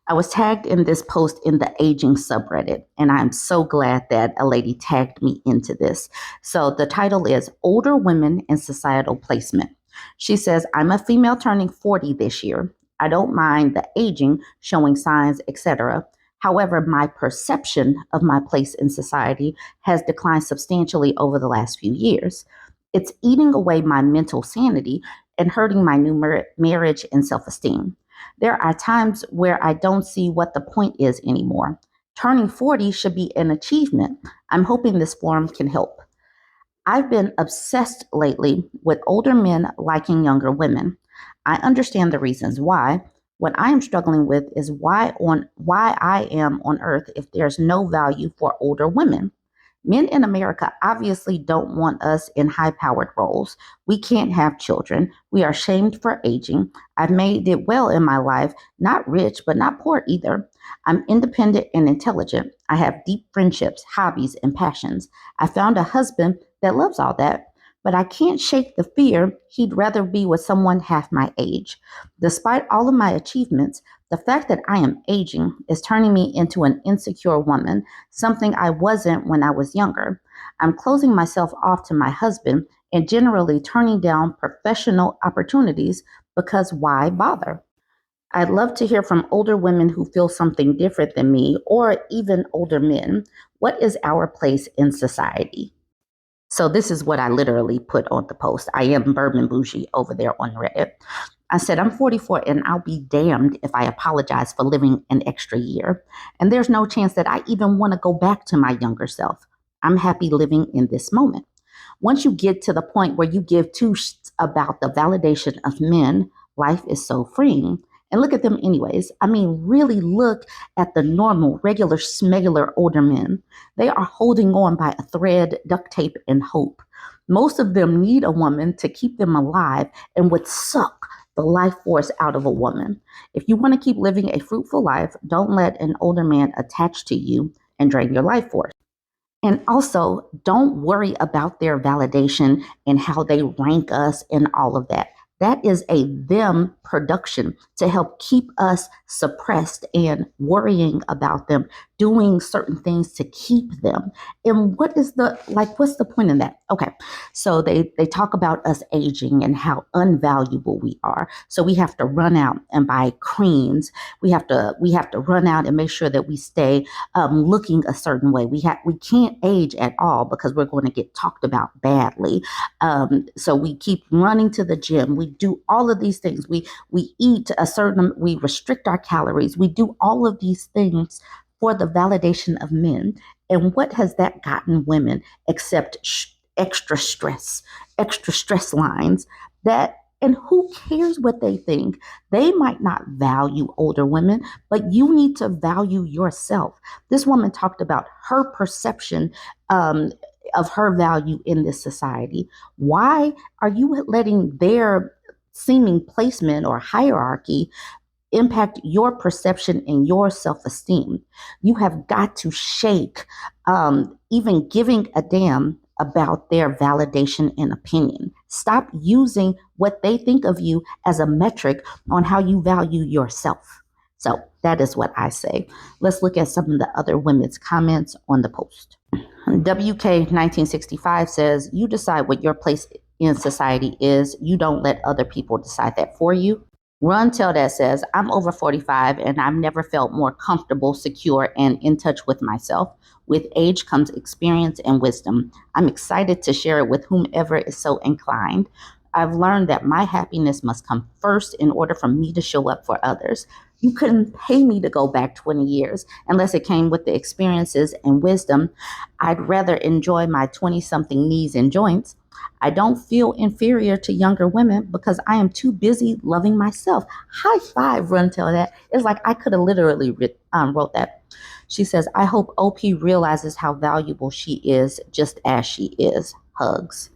I was tagged in this post in the aging subreddit, and I'm so glad that a lady tagged me into this. So the title is Older Women in Societal Placement. She says, I'm a female turning 40 this year. I don't mind the aging, showing signs, etc. However, my perception of my place in society has declined substantially over the last few years. It's eating away my mental sanity and hurting my new marriage and self esteem. There are times where I don't see what the point is anymore. Turning 40 should be an achievement. I'm hoping this forum can help. I've been obsessed lately with older men liking younger women. I understand the reasons why. What I am struggling with is why I am on earth if there's no value for older women. Men in America obviously don't want us in high powered roles. We can't have children. We are shamed for aging. I've made it well in my life, not rich, but not poor either. I'm independent and intelligent. I have deep friendships, hobbies, and passions. I found a husband that loves all that, but I can't shake the fear he'd rather be with someone half my age. Despite all of my achievements, the fact that I am aging is turning me into an insecure woman, something I wasn't when I was younger. I'm closing myself off to my husband and generally turning down professional opportunities because why bother? I'd love to hear from older women who feel something different than me, or even older men. What is our place in society? So this is what I literally put on the post. I am Bourbon Bougie over there on Reddit. I said, I'm 44 and I'll be damned if I apologize for living an extra year. And there's no chance that I even want to go back to my younger self. I'm happy living in this moment. Once you get to the point where you give two shits about the validation of men, life is so freeing. And look at them anyways. I mean, really look at the normal, regular, smegular older men. They are holding on by a thread, duct tape, and hope. Most of them need a woman to keep them alive and would suck the life force out of a woman. If you want to keep living a fruitful life, don't let an older man attach to you and drain your life force. And also, don't worry about their validation and how they rank us and all of that. That is a them production to help keep us suppressed and worrying about them, doing certain things to keep them. And what's the point in that? Okay, so they talk about us aging and how unvaluable we are. So we have to run out and buy creams. We have to run out and make sure that we stay looking a certain way. We can't age at all because we're going to get talked about badly. So we keep running to the gym. We do all of these things. We eat we restrict our calories. We do all of these things for the validation of men. And what has that gotten women except extra stress lines and who cares what they think? They might not value older women, but you need to value yourself. This woman talked about her perception of her value in this society. Why are you letting their seeming placement or hierarchy impact your perception and your self-esteem? You have got to shake even giving a damn about their validation and opinion. Stop using what they think of you as a metric on how you value yourself. So that is what I say. Let's look at some of the other women's comments on the post. WK 1965 says, you decide what your place in society is. You don't let other people decide that for you. Run Tell That says, I'm over 45 and I've never felt more comfortable, secure, and in touch with myself. With age comes experience and wisdom. I'm excited to share it with whomever is so inclined. I've learned that my happiness must come first in order for me to show up for others. You couldn't pay me to go back 20 years unless it came with the experiences and wisdom. I'd rather enjoy my 20-something knees and joints. I don't feel inferior to younger women because I am too busy loving myself. High five, Run Tell That. It's like I could have literally wrote that. She says, I hope OP realizes how valuable she is just as she is. Hugs.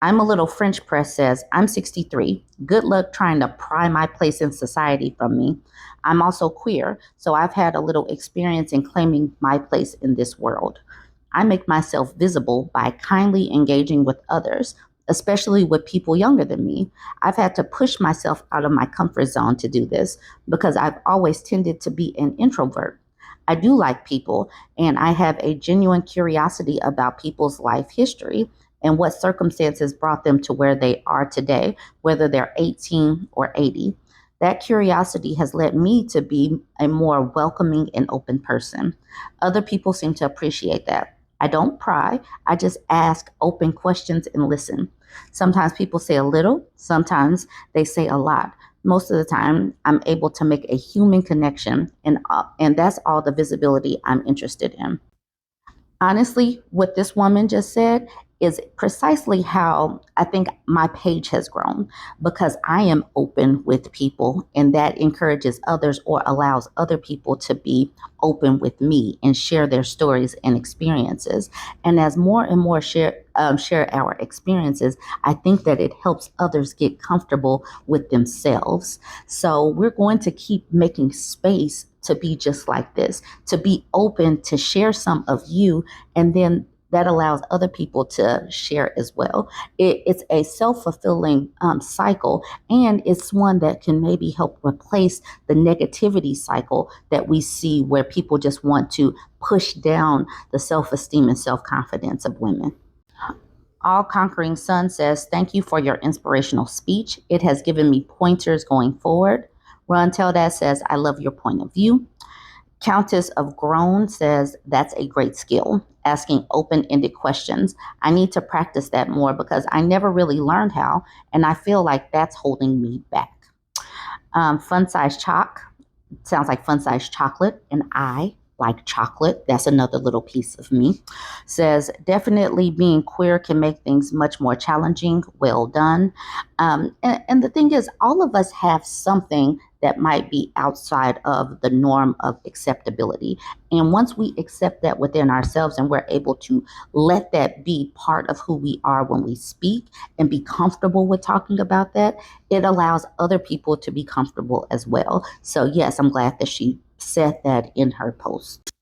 I'm a Little French Press says, I'm 63. Good luck trying to pry my place in society from me. I'm also queer, so I've had a little experience in claiming my place in this world. I make myself visible by kindly engaging with others. especially with people younger than me. I've had to push myself out of my comfort zone to do this because I've always tended to be an introvert. I do like people, and I have a genuine curiosity about people's life history and what circumstances brought them to where they are today, whether they're 18 or 80. That curiosity has led me to be a more welcoming and open person. Other people seem to appreciate that. I don't pry, I just ask open questions and listen. Sometimes people say a little, sometimes they say a lot. Most of the time, I'm able to make a human connection, and that's all the visibility I'm interested in. Honestly, what this woman just said is precisely how I think my page has grown because I am open with people, and that encourages others or allows other people to be open with me and share their stories and experiences. And as more and more share our experiences, I think that it helps others get comfortable with themselves. So we're going to keep making space to be just like this, to be open to share some of you, and then that allows other people to share as well. It's a self-fulfilling cycle, and it's one that can maybe help replace the negativity cycle that we see where people just want to push down the self-esteem and self-confidence of women. All Conquering Sun says, thank you for your inspirational speech. It has given me pointers going forward. Ron Teldad says, I love your point of view. Countess of Groan says, that's a great skill, asking open-ended questions. I need to practice that more because I never really learned how, and I feel like that's holding me back. Fun Size Chalk sounds like Fun Size Chocolate, and I like chocolate. That's another little piece of me. Says, definitely being queer can make things much more challenging. Well done. And the thing is, all of us have something that might be outside of the norm of acceptability. And once we accept that within ourselves and we're able to let that be part of who we are when we speak and be comfortable with talking about that, it allows other people to be comfortable as well. So yes, I'm glad that she said that in her post.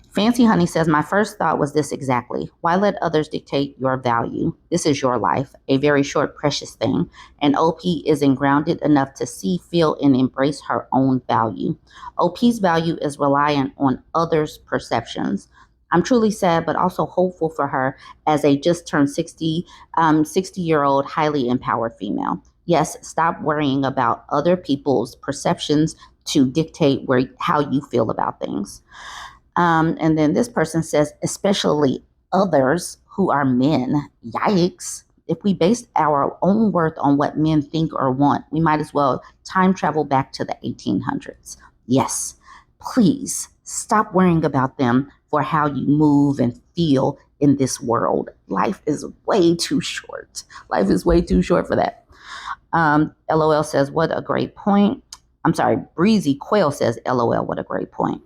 Fancy Honey says, my first thought was this exactly. Why let others dictate your value? This is your life, a very short, precious thing. And OP isn't grounded enough to see, feel, and embrace her own value. OP's value is reliant on others' perceptions. I'm truly sad, but also hopeful for her as a just turned 60-year-old, highly empowered female. Yes, stop worrying about other people's perceptions to dictate how you feel about things. And then this person says, especially others who are men. Yikes. If we based our own worth on what men think or want, we might as well time travel back to the 1800s. Yes, please stop worrying about them for how you move and feel in this world. Life is way too short. Life is way too short for that. LOL says, what a great point. I'm sorry, Breezy Quail says, LOL, what a great point.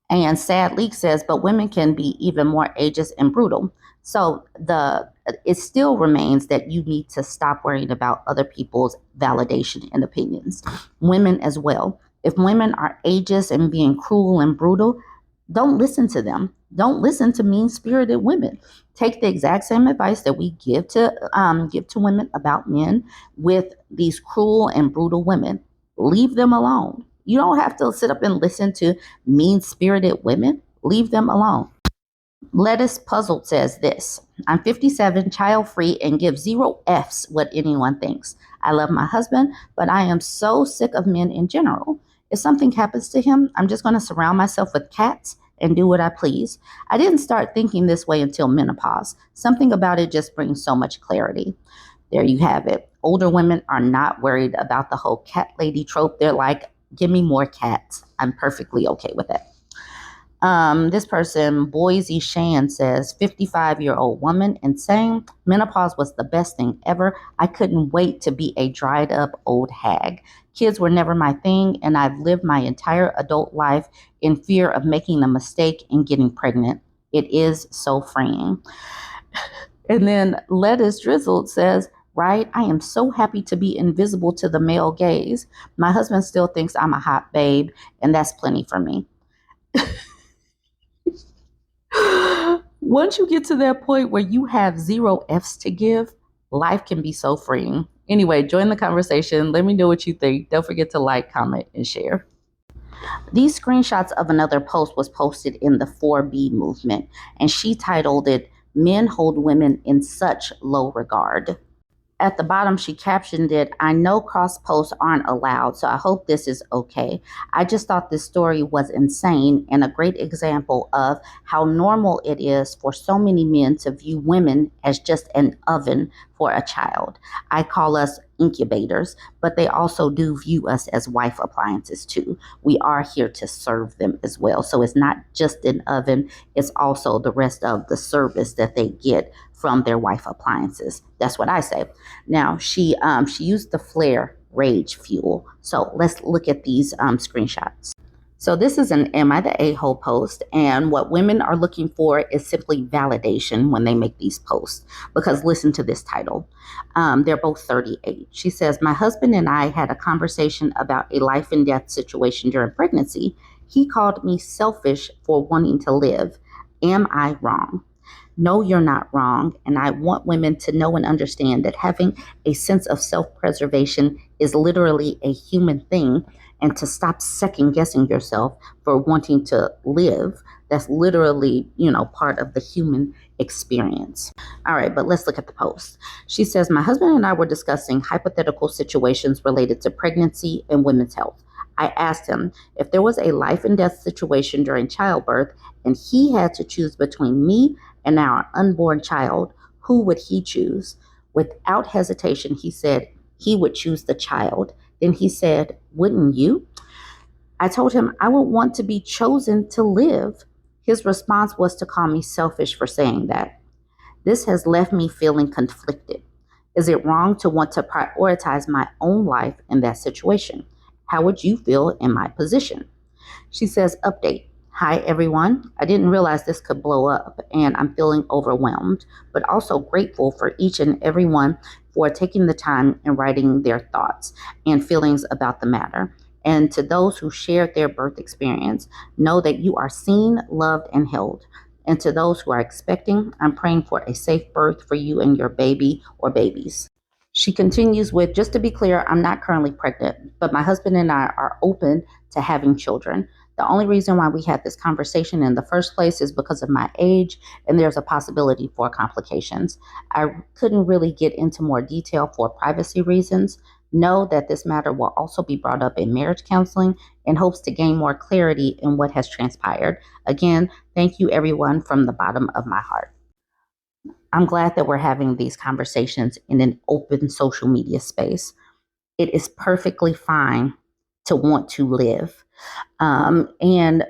And Sad Leak says, but women can be even more ageist and brutal. So it still remains that you need to stop worrying about other people's validation and opinions. Women as well. If women are ageist and being cruel and brutal, don't listen to them. Don't listen to mean-spirited women. Take the exact same advice that we give to women about men with these cruel and brutal women. Leave them alone. You don't have to sit up and listen to mean-spirited women. Leave them alone. Lettuce Puzzled says this. I'm 57, child-free, and give 0 Fs what anyone thinks. I love my husband, but I am so sick of men in general. If something happens to him, I'm just going to surround myself with cats and do what I please. I didn't start thinking this way until menopause. Something about it just brings so much clarity. There you have it. Older women are not worried about the whole cat lady trope. They're like, give me more cats. I'm perfectly okay with it. This person, Boise Shan, says, 55-year-old woman and saying menopause was the best thing ever. I couldn't wait to be a dried up old hag. Kids were never my thing, and I've lived my entire adult life in fear of making a mistake and getting pregnant. It is so freeing. And then Lettuce Drizzled says, right, I am so happy to be invisible to the male gaze. My husband still thinks I'm a hot babe, and that's plenty for me. Once you get to that point where you have 0 Fs to give, Life can be so freeing. Anyway, join the conversation. Let me know what you think. Don't forget to like, comment, and share. These screenshots of another post was posted in the 4B movement, and she titled it, "Men Hold Women in Such Low Regard." At the bottom, she captioned it, "I know cross posts aren't allowed, so I hope this is okay. I just thought this story was insane and a great example of how normal it is for so many men to view women as just an oven for a child. I call us incubators, but they also do view us as wife appliances too. We are here to serve them as well. So it's not just an oven, it's also the rest of the service that they get from their wife appliances." That's what I say. Now, she used the flare rage fuel. So let's look at these screenshots. So this is an "Am I the A-hole" post, and what women are looking for is simply validation when they make these posts, because listen to this title. They're both 38. She says, "My husband and I had a conversation about a life and death situation during pregnancy. He called me selfish for wanting to live. Am I wrong? No, you're not wrong. And I want women to know and understand that having a sense of self-preservation is literally a human thing, and to stop second guessing yourself for wanting to live. That's literally, part of the human experience." All right, but let's look at the post. She says, "My husband and I were discussing hypothetical situations related to pregnancy and women's health. I asked him if there was a life and death situation during childbirth and he had to choose between me and our unborn child, who would he choose? Without hesitation, he said he would choose the child. Then he said, wouldn't you? I told him I would want to be chosen to live. His response was to call me selfish for saying that. This has left me feeling conflicted. Is it wrong to want to prioritize my own life in that situation? How would you feel in my position?" She says, "Update. Hi, everyone. I didn't realize this could blow up, and I'm feeling overwhelmed, but also grateful for each and everyone for taking the time and writing their thoughts and feelings about the matter. And to those who shared their birth experience, know that you are seen, loved, and held. And to those who are expecting, I'm praying for a safe birth for you and your baby or babies." She continues with, "Just to be clear, I'm not currently pregnant, but my husband and I are open to having children. The only reason why we had this conversation in the first place is because of my age, and there's a possibility for complications. I couldn't really get into more detail for privacy reasons. Know that this matter will also be brought up in marriage counseling in hopes to gain more clarity in what has transpired. Again, thank you everyone from the bottom of my heart." I'm glad that we're having these conversations in an open social media space. It is perfectly fine to want to live. And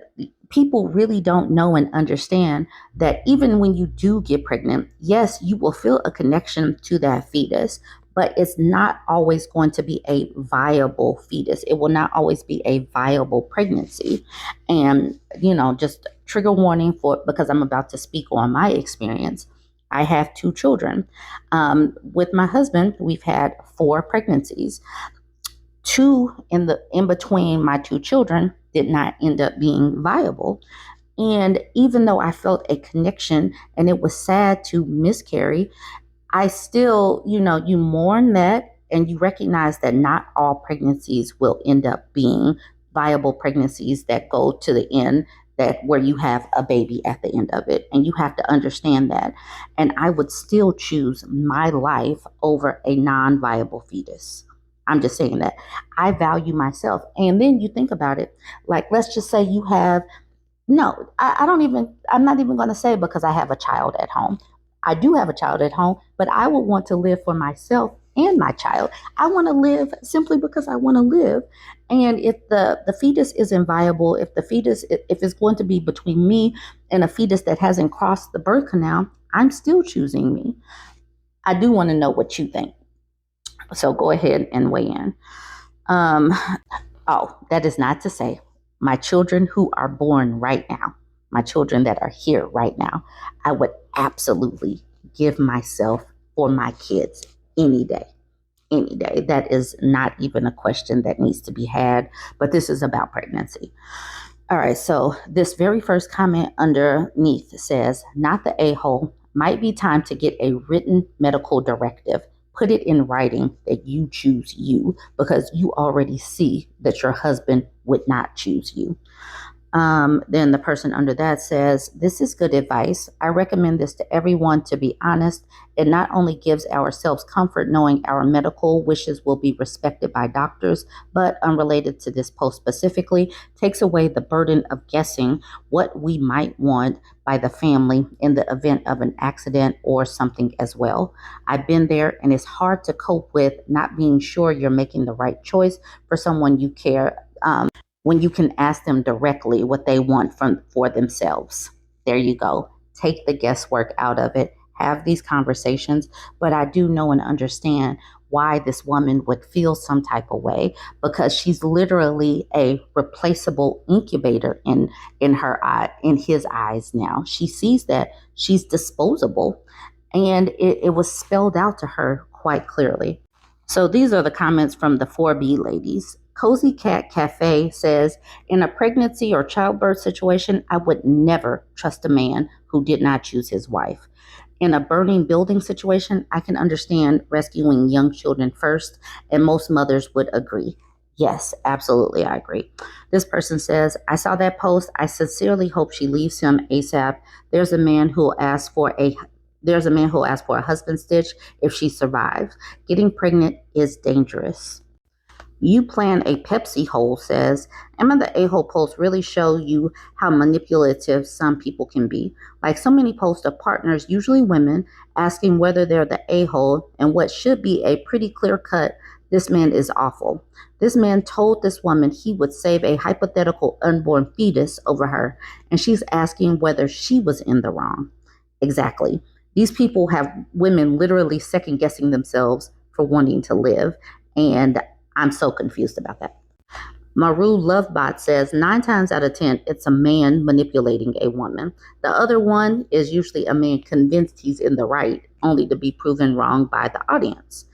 people really don't know and understand that even when you do get pregnant, yes, you will feel a connection to that fetus, but it's not always going to be a viable fetus. It will not always be a viable pregnancy. And, just trigger warning because I'm about to speak on my experience. I have 2 children. With my husband, we've had 4 pregnancies. 2 in between my 2 children did not end up being viable. And even though I felt a connection and it was sad to miscarry, I still, you mourn that and you recognize that not all pregnancies will end up being viable pregnancies that go to the end, that where you have a baby at the end of it. And you have to understand that. And I would still choose my life over a non-viable fetus. I'm just saying that. I value myself. And then you think about it, like, let's just say you have, no, I'm not even going to say because I have a child at home. I do have a child at home, but I would want to live for myself and my child. I want to live simply because I want to live. And if the fetus isn't viable, if it's going to be between me and a fetus that hasn't crossed the birth canal, I'm still choosing me. I do want to know what you think. So go ahead and weigh in. That is not to say my children who are born right now, my children that are here right now, I would absolutely give myself for my kids any day. Any day. That is not even a question that needs to be had, but this is about pregnancy. All right, so this very first comment underneath says, "Not the a-hole. Might be time to get a written medical directive. Put it in writing that you choose you, because you already see that your husband would not choose you. Then the person under that says, this is good advice. I recommend this to everyone to be honest. It not only gives ourselves comfort knowing our medical wishes will be respected by doctors, but unrelated to this post specifically, takes away the burden of guessing what we might want by the family in the event of an accident or something as well. I've been there, and it's hard to cope with not being sure you're making the right choice for someone you care. When you can ask them directly what they want for themselves. There you go. Take the guesswork out of it. Have these conversations. But I do know and understand why this woman would feel some type of way, because she's literally a replaceable incubator in her eye, in his eyes now. She sees that she's disposable, and it was spelled out to her quite clearly. So these are the comments from the 4B ladies. Cozy Cat Cafe says, in a pregnancy or childbirth situation, I would never trust a man who did not choose his wife. In a burning building situation, I can understand rescuing young children first, and most mothers would agree. Yes, absolutely, I agree. This person says, I saw that post. I sincerely hope she leaves him ASAP. There's a man who will ask for a husband stitch if she survives. Getting pregnant is dangerous. You Plan a Pepsi Hole says, Emma the A-hole posts really show you how manipulative some people can be. Like so many posts of partners, usually women, asking whether they're the a-hole, and what should be a pretty clear cut, this man is awful. This man told this woman he would save a hypothetical unborn fetus over her, and she's asking whether she was in the wrong. Exactly. These people have women literally second guessing themselves for wanting to live, and I'm so confused about that. Maru Lovebot says 9 times out of 10, it's a man manipulating a woman. The other one is usually a man convinced he's in the right, only to be proven wrong by the audience.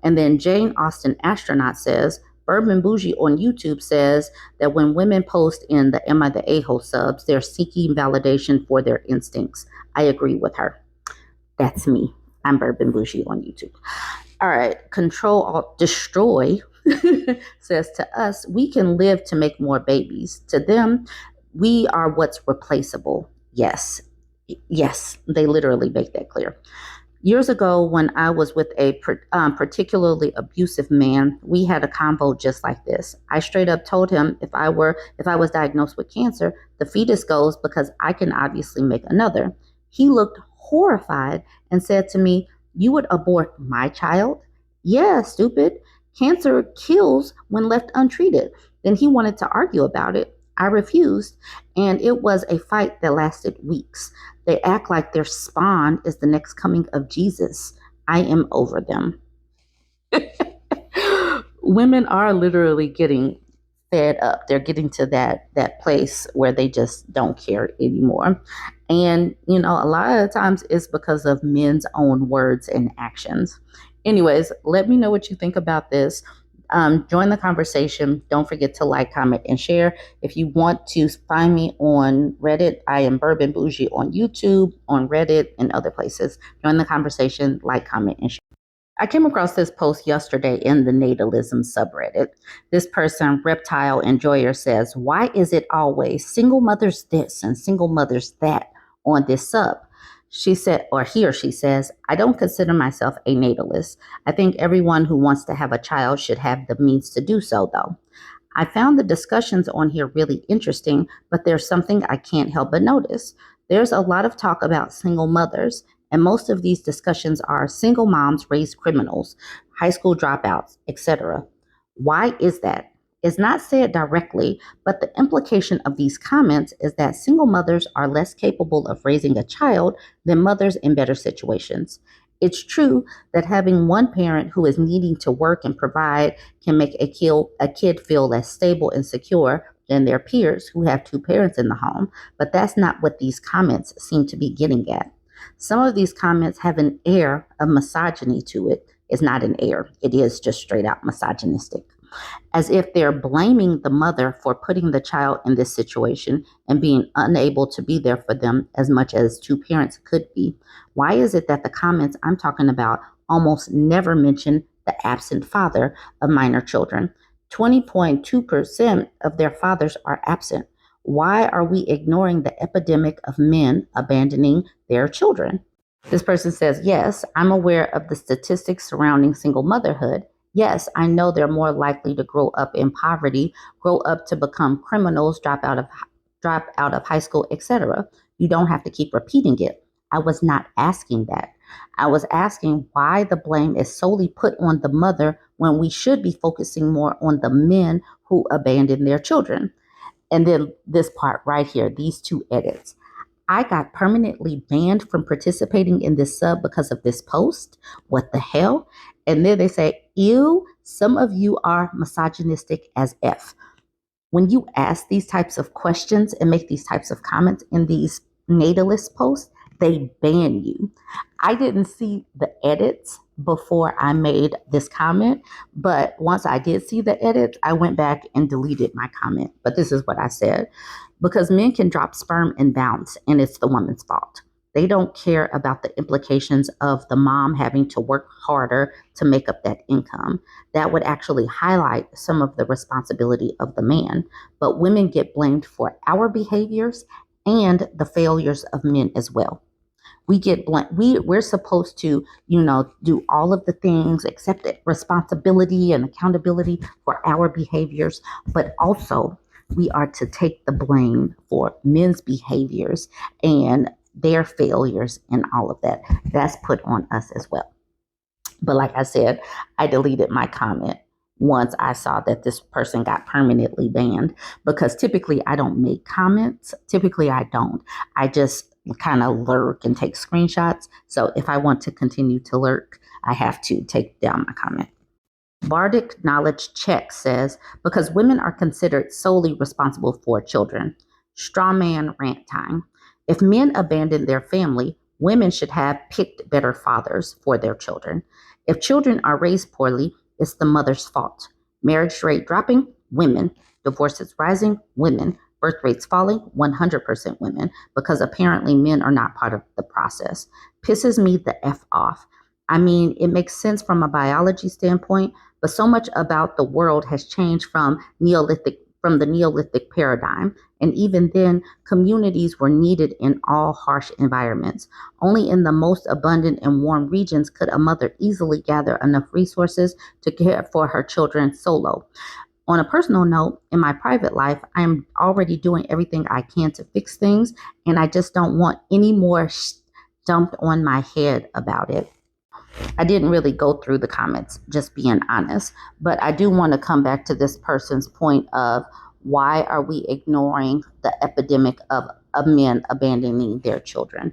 And then Jane Austen Astronaut says, Bourbon Bougie on YouTube says that when women post in the Am I the A-hole subs, they're seeking validation for their instincts. I agree with her. That's me. I'm Bourbon Bougie on YouTube. All right. Control Alt Destroy says, to us, we can live to make more babies. To them, we are what's replaceable. Yes. Yes. They literally make that clear. Years ago, when I was with a particularly abusive man, we had a convo just like this. I straight up told him if I was diagnosed with cancer, the fetus goes because I can obviously make another. He looked horrified and said to me, you would abort my child? Yeah, stupid. Cancer kills when left untreated. Then he wanted to argue about it. I refused, and it was a fight that lasted weeks. They act like their spawn is the next coming of Jesus. I am over them. Women are literally getting fed up. They're getting to that place where they just don't care anymore. And, you know, a lot of the times it's because of men's own words and actions. Anyways, let me know what you think about this. Join the conversation. Don't forget to like, comment, and share. If you want to find me on Reddit, I am Bourbon Bougie on YouTube, on Reddit, and other places. Join the conversation, like, comment, and share. I came across this post yesterday in the natalism subreddit. This person, Reptile Enjoyer, says, why is it always single mothers this and single mothers that on this sub? She said, or he or she says, I don't consider myself a natalist. I think everyone who wants to have a child should have the means to do so, though. I found the discussions on here really interesting, but there's something I can't help but notice. There's a lot of talk about single mothers, and most of these discussions are single moms raise criminals, high school dropouts, etc. Why is that? It's not said directly, but the implication of these comments is that single mothers are less capable of raising a child than mothers in better situations. It's true that having one parent who is needing to work and provide can make a kid feel less stable and secure than their peers who have two parents in the home, but that's not what these comments seem to be getting at. Some of these comments have an air of misogyny to it. It's not an air. It is just straight out misogynistic, as if they're blaming the mother for putting the child in this situation and being unable to be there for them as much as two parents could be. Why is it that the comments I'm talking about almost never mention the absent father of minor children. 20.2% of their fathers are absent. Why are we ignoring the epidemic of men abandoning their children? This person says, yes, I'm aware of the statistics surrounding single motherhood. Yes, I know they're more likely to grow up in poverty, grow up to become criminals, drop out of high school, etc. You don't have to keep repeating it. I was not asking that. I was asking why the blame is solely put on the mother when we should be focusing more on the men who abandon their children. And then this part right here, these two edits. I got permanently banned from participating in this sub because of this post. What the hell? And then they say, ew, some of you are misogynistic as F. When you ask these types of questions and make these types of comments in these natalist posts, they ban you. I didn't see the edits before I made this comment, but once I did see the edits, I went back and deleted my comment. But this is what I said. Because men can drop sperm and bounce, and it's the woman's fault. They don't care about the implications of the mom having to work harder to make up that income. That would actually highlight some of the responsibility of the man. But women get blamed for our behaviors and the failures of men as well. We get blamed. We're supposed to, do all of the things, accept responsibility and accountability for our behaviors, but also we are to take the blame for men's behaviors and their failures and all of that. That's put on us as well. But like I said, I deleted my comment once I saw that this person got permanently banned, because typically I don't make comments. Typically I don't. I just kind of lurk and take screenshots. So if I want to continue to lurk, I have to take down my comment. Bardic Knowledge Check says, because women are considered solely responsible for children. Strawman rant time. If men abandon their family, women should have picked better fathers for their children. If children are raised poorly, it's the mother's fault. Marriage rate dropping, women. Divorces rising, women. Birth rates falling, 100% women, because apparently men are not part of the process. Pisses me the F off. I mean, it makes sense from a biology standpoint, but so much about the world has changed from the Neolithic paradigm. And even then, communities were needed in all harsh environments. Only in the most abundant and warm regions could a mother easily gather enough resources to care for her children solo. On a personal note, in my private life, I'm already doing everything I can to fix things, and I just don't want any more dumped on my head about it. I didn't really go through the comments, just being honest, but I do want to come back to this person's point of why are we ignoring the epidemic of men abandoning their children?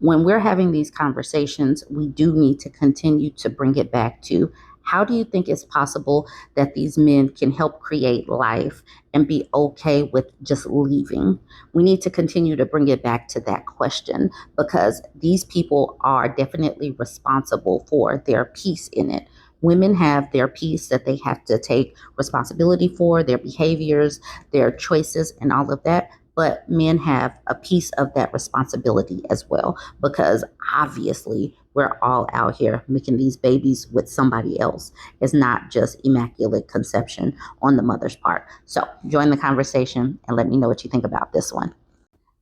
When we're having these conversations, we do need to continue to bring it back to, how do you think it's possible that these men can help create life and be okay with just leaving? We need to continue to bring it back to that question, because these people are definitely responsible for their piece in it. Women have their piece that they have to take responsibility for, their behaviors, their choices, and all of that. But men have a piece of that responsibility as well, because obviously we're all out here making these babies with somebody else. It's not just immaculate conception on the mother's part. So join the conversation and let me know what you think about this one.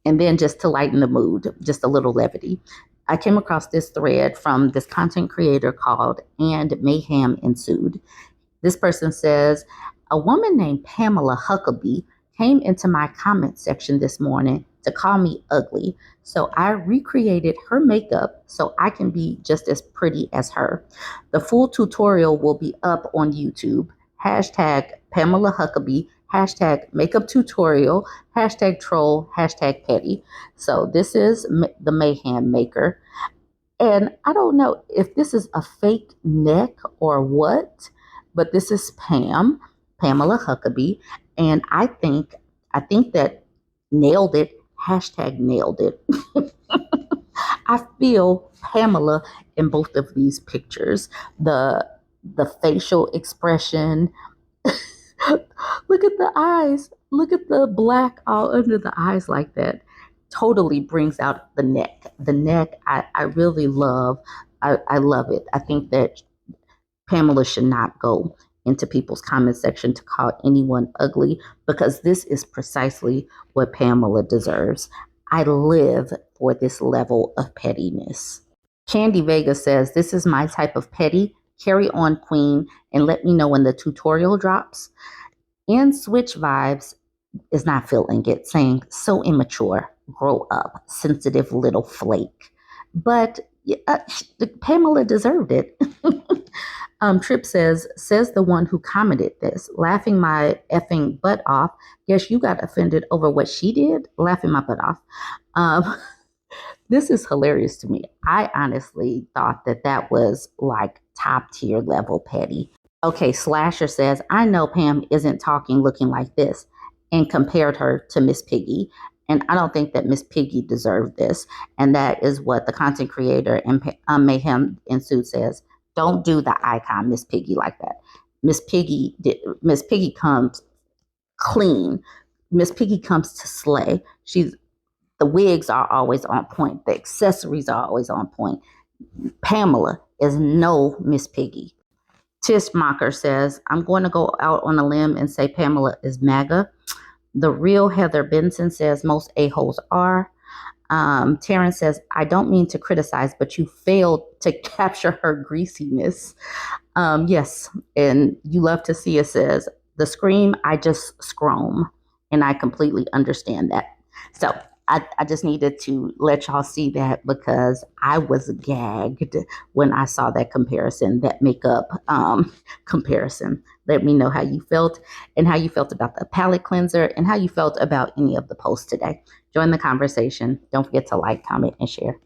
And then, just to lighten the mood, just a little levity, I came across this thread from this content creator called And Mayhem Ensued. This person says, a woman named Pamela Huckabee came into my comment section this morning to call me ugly. So I recreated her makeup so I can be just as pretty as her. The full tutorial will be up on YouTube. Hashtag Pamela Huckabee, hashtag makeup tutorial, hashtag troll, hashtag petty. So this is the Mayhem Maker. And I don't know if this is a fake neck or what, but this is Pamela Huckabee. And I think that nailed it. Hashtag nailed it. I feel Pamela in both of these pictures. The facial expression. Look at the eyes. Look at the black all under the eyes like that. Totally brings out the neck. The neck I really love. I love it. I think that Pamela should not go into people's comment section to call anyone ugly because this is precisely what Pamela deserves. I live for this level of pettiness. Candy Vega says, this is my type of petty. Carry on, queen, and let me know when the tutorial drops. In Switch Vibes is not feeling it, saying, so immature, grow up, sensitive little flake. But Pamela deserved it. Trip says the one who commented this, laughing my effing butt off. Guess you got offended over what she did, laughing my butt off. Um, this is hilarious to me. I honestly thought that was like top tier level petty. Okay, Slasher says, I know Pam isn't talking looking like this, and compared her to Miss Piggy. And I don't think that Miss Piggy deserved this. And that is what the content creator and Mayhem Ensued says. Don't do the icon Miss Piggy like that. Miss Piggy comes clean. Miss Piggy comes to slay. The wigs are always on point. The accessories are always on point. Pamela is no Miss Piggy. Tishmocker says, I'm going to go out on a limb and say Pamela is MAGA. The real Heather Benson says most a-holes are. Terrence says, I don't mean to criticize, but you failed to capture her greasiness. Yes, and you love to see it says, the scream, I just scroom. And I completely understand that. So I just needed to let y'all see that because I was gagged when I saw that comparison, that makeup comparison. Let me know how you felt and how you felt about the palette cleanser and how you felt about any of the posts today. Join the conversation. Don't forget to like, comment, and share.